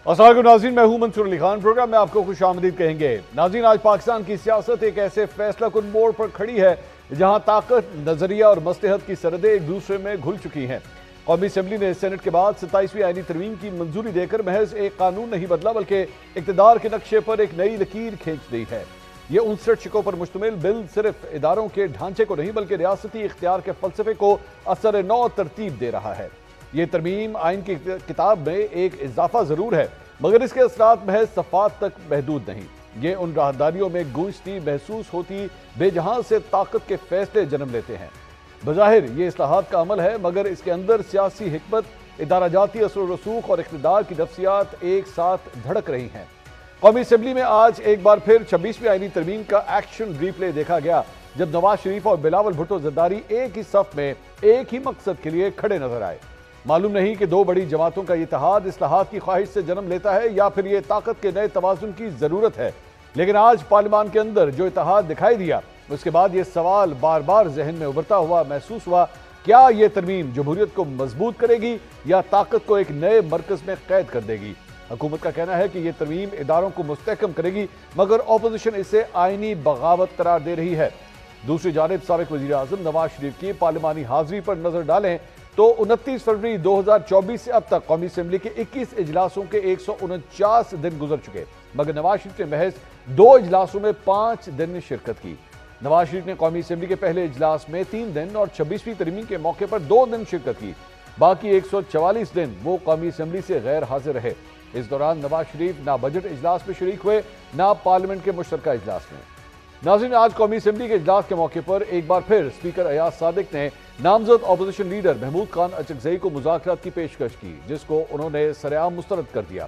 अस्सलाम वालेकुम नाज़रीन, मैं हूं मंसूर अली खान। प्रोग्राम में आपको खुश आमदीद कहेंगे। नाज़रीन, आज पाकिस्तान की सियासत एक ऐसे फैसला कुन मोड़ पर खड़ी है जहां ताकत, नजरिया और मसलहत की सरहदें एक दूसरे में घुल चुकी हैं। कौमी असम्बली ने सेनेट के बाद 27वीं आईनी तरमीम की मंजूरी देकर महज एक कानून नहीं बदला बल्कि इक़्तिदार के नक्शे पर एक नई लकीर खींच दी है। ये 59 शिकों पर मुश्तमिल बिल सिर्फ इदारों के ढांचे को नहीं बल्कि रियासती इख्तियार के फलसफे को असर नौ तरतीब दे रहा है। ये तरमीम आइन की किताब में एक इजाफा जरूर है, मगर इसके असरात महज सफ़ात तक महदूद नहीं। ये उन राहदारियों में गूंजती, महसूस होती बेजहां से ताकत के फैसले जन्म लेते हैं। बज़ाहिर ये इस्लाहात का अमल है, मगर इसके अंदर सियासी हिकमत, इदाराजाती असर रसूख और इक़्तिदार की नफ्सियात एक साथ धड़क रही हैं। कौमी असम्बली में आज एक बार फिर 26वीं आईनी तरमीम का एक्शन रिप्ले देखा गया, जब नवाज शरीफ और बिलावल भुट्टो ज़रदारी एक ही सफ में एक ही मकसद के लिए खड़े नजर आए। मालूम नहीं कि दो बड़ी जमातों का इत्तेहाद इस्लाहात की ख्वाहिश से जन्म लेता है या फिर ये ताकत के नए तवाज़ुन की ज़रूरत है, लेकिन आज पार्लियामान के अंदर जो इत्तेहाद दिखाई दिया, उसके बाद ये सवाल बार बार जहन में उभरता हुआ महसूस हुआ, क्या ये तरमीम जमहूरियत को मजबूत करेगी या ताकत को एक नए मरकज में कैद कर देगी। हुकूमत का कहना है कि ये तरमीम इदारों को मुस्तहकम करेगी, मगर अपोजिशन इसे आईनी बगावत करार दे रही है। दूसरी जानिब साबिक वज़ीर आज़म नवाज शरीफ की पार्लियामानी हाज़िरी पर नजर डालें तो 29 फरवरी 2024 से अब तक कौमी असम्बली के 21 इजलासों के 149 दिन गुजर चुके, मगर नवाज शरीफ ने महज 2 इजलासों में 5 दिन शिरकत की। नवाज शरीफ ने कौमी असम्बली के पहले इजलास में 3 दिन और 26वीं तरमीम के मौके पर 2 दिन शिरकत की। बाकी 144 दिन वो कौमी असम्बली से गैर हाजिर रहे। इस दौरान नवाज शरीफ ना बजट इजलास में शरीक हुए, ना पार्लियामेंट के मुश्तरका इजलास में। नाज़रीन, आज कौमी असम्बली के इजलास के मौके पर एक बार फिर स्पीकर अयाज सादिक ने नामजद अपोजिशन लीडर महमूद खान अचकज़ई को मुज़ाकरात की पेशकश की, जिसको उन्होंने सरेआम मुस्तरद कर दिया।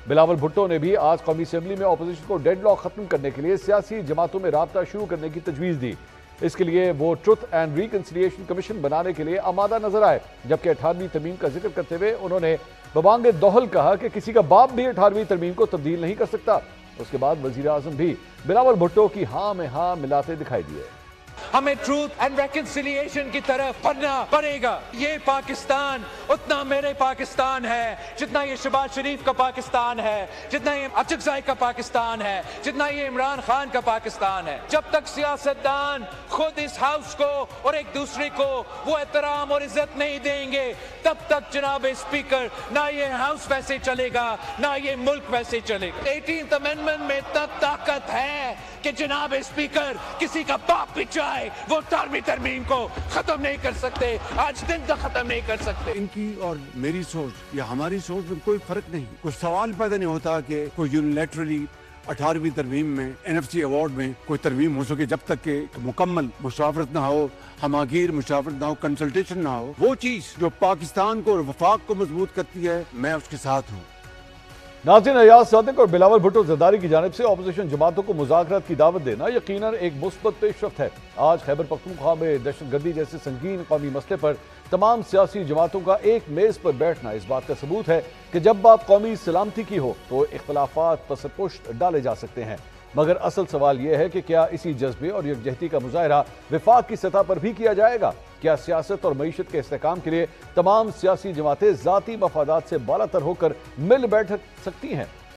बिलावल भुट्टो ने भी आज कौमी असम्बली में अपोजिशन को डेडलॉक खत्म करने के लिए सियासी जमातों में राब्ता शुरू करने की तजवीज़ दी। इसके लिए वो ट्रुथ एंड रिकन्सिलिएशन कमीशन बनाने के लिए आमादा नजर आए, जबकि 18वीं तरमीम का जिक्र करते हुए उन्होंने बबांगे दोहल कहा कि किसी का बाप भी 18वीं तरमीम को तब्दील नहीं कर सकता। उसके बाद वजीर आजम भी बिलावल भुट्टो की हाँ में हाँ मिलाते दिखाई दिए। हमें ट्रूथ एंड रेकन्सिलिएशन की तरफ बढ़ना पड़ेगा। ये पाकिस्तान उतना मेरे पाकिस्तान है जितना ये शहबाज शरीफ का पाकिस्तान है, जितना ये अचकज़ई का पाकिस्तान है, जितना ये इमरान खान का पाकिस्तान है। जब तक सियासतदान खुद इस हाउस को और एक दूसरे को वो एहतराम और इज्जत नहीं देंगे, तब तक जनाब स्पीकर ना ये हाउस वैसे चलेगा ना ये मुल्क वैसे चलेगा। 18th अमेंडमेंट में तब ताकत है कि जनाब स्पीकर किसी का बाप भी चाहे वो 18वीं तरमीम को खत्म नहीं कर सकते, आज दिन तक खत्म नहीं कर सकते। इनकी और मेरी सोच या हमारी सोच में कोई फर्क नहीं। कोई सवाल पैदा नहीं होता कि कोई यूनिलैटरली 18वीं तरमीम में NFC अवार्ड में कोई तरमीम हो सके जब तक कि मुकम्मल मुशावरत ना हो, हमागीर मुशावरत ना हो, कंसल्टेशन ना हो। वो चीज जो पाकिस्तान को और वफाक को मजबूत करती है, मैं उसके साथ हूँ। नाज़रीन, अयाज सादिक और बिलावल भुट्टो ज़रदारी की जानिब से अपोजिशन जमातों को मुज़ाकरात की दावत देना यकीनन एक मुस्बत पेशरफ्त है। आज खैबर पख्तूनख्वा में दहशतगर्दी जैसे संगीन कौमी मसले पर तमाम सियासी जमातों का एक मेज़ पर बैठना इस बात का सबूत है कि जब बात कौमी सलामती की हो तो इख्तलाफात पसपुश्त डाले जा सकते हैं, मगर असल सवाल यह है कि क्या इसी जज्बे और यकजहती का मुजाहरा विफाक की सतह पर भी किया जाएगा। क्या सियासत और मईशत के इस्तेहकाम के लिए तमाम सियासी जमातें ज़ाती मफादात से बालातर होकर मिल बैठ सकती हैं।